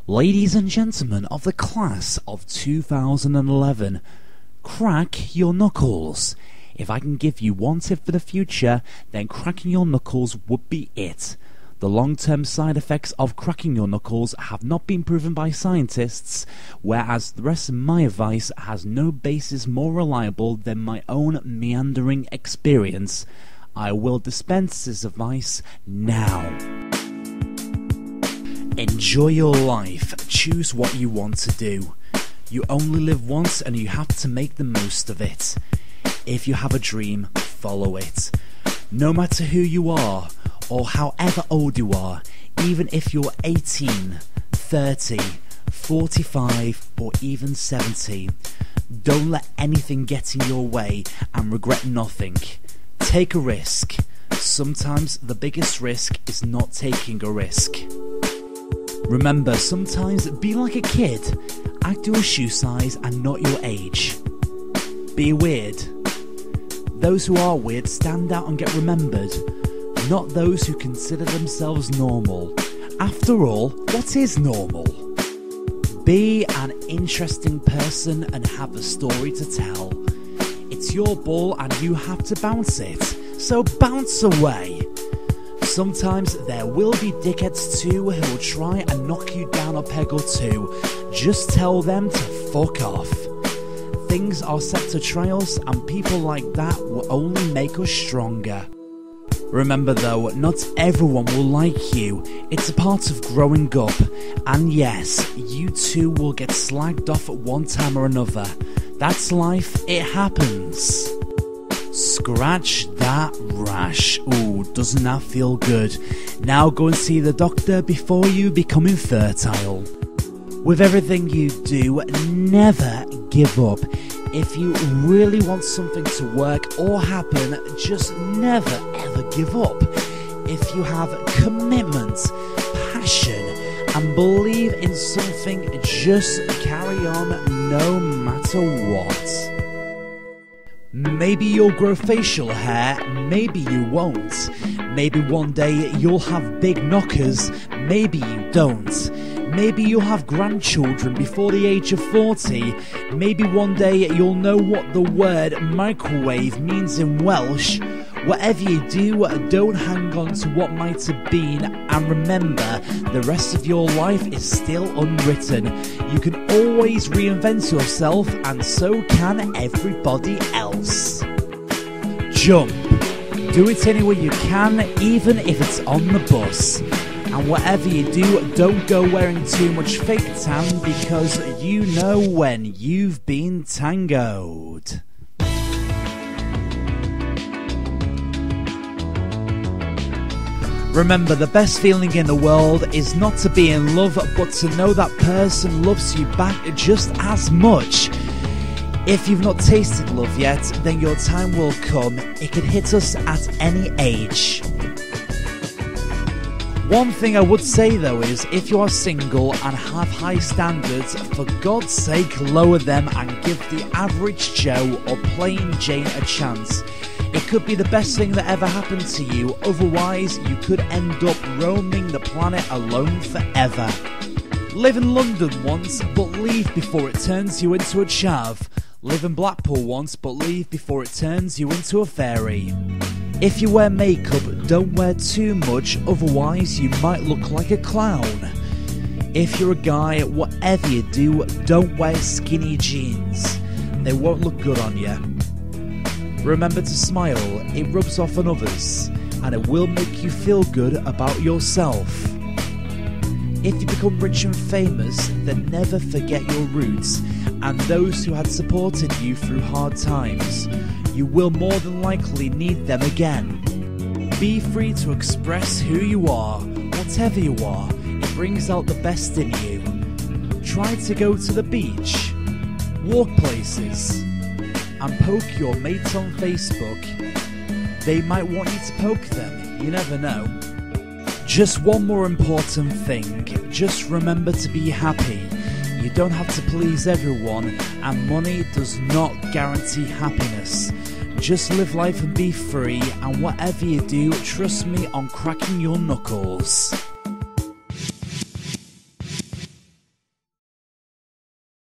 Ladies and gentlemen of the class of 2011, crack your knuckles. If I can give you one tip for the future, then cracking your knuckles would be it. The long-term side effects of cracking your knuckles have not been proven by scientists, whereas the rest of my advice has no basis more reliable than my own meandering experience. I will dispense this advice now. Enjoy your life. Choose what you want to do. You only live once and you have to make the most of it. If you have a dream, follow it. No matter who you are, or however old you are, even if you're 18, 30, 45, or even 70, don't let anything get in your way and regret nothing. Take a risk. Sometimes the biggest risk is not taking a risk. Remember, sometimes be like a kid. Act your shoe size and not your age. Be weird. Those who are weird stand out and get remembered, not those who consider themselves normal. After all, what is normal? Be an interesting person and have a story to tell. It's your ball and you have to bounce it, so bounce away. Sometimes there will be dickheads too who will try and knock you down a peg or two. Just tell them to fuck off. Things are set to trials and people like that will only make us stronger. Remember though, not everyone will like you. It's a part of growing up. And yes, you too will get slagged off at one time or another. That's life, it happens. Scratch that rash. Ooh, doesn't that feel good? Now go and see the doctor before you become infertile. With everything you do, never give up. If you really want something to work or happen, just never ever give up. If you have commitment, passion, and believe in something, just carry on no matter what. Maybe you'll grow facial hair, maybe you won't. Maybe one day you'll have big knockers, maybe you don't. Maybe you'll have grandchildren before the age of 40. Maybe one day you'll know what the word microwave means in Welsh. Whatever you do, don't hang on to what might have been, and remember, the rest of your life is still unwritten. You can always reinvent yourself, and so can everybody else. Jump. Do it anywhere you can, even if it's on the bus. And whatever you do, don't go wearing too much fake tan, because you know when you've been tangoed. Remember, the best feeling in the world is not to be in love, but to know that person loves you back just as much. If you've not tasted love yet, then your time will come. It can hit us at any age. One thing I would say though is, if you are single and have high standards, for God's sake lower them and give the average Joe or plain Jane a chance. It could be the best thing that ever happened to you, otherwise you could end up roaming the planet alone forever. Live in London once, but leave before it turns you into a chav. Live in Blackpool once, but leave before it turns you into a fairy. If you wear makeup, don't wear too much, otherwise you might look like a clown. If you're a guy, whatever you do, don't wear skinny jeans. They won't look good on you. Remember to smile, it rubs off on others, and it will make you feel good about yourself. If you become rich and famous, then never forget your roots and those who had supported you through hard times. You will more than likely need them again. Be free to express who you are, whatever you are. It brings out the best in you. Try to go to the beach, walk places, and poke your mates on Facebook. They might want you to poke them, you never know. Just one more important thing, just remember to be happy. You don't have to please everyone, and money does not guarantee happiness. Just live life and be free, and whatever you do, trust me on cracking your knuckles.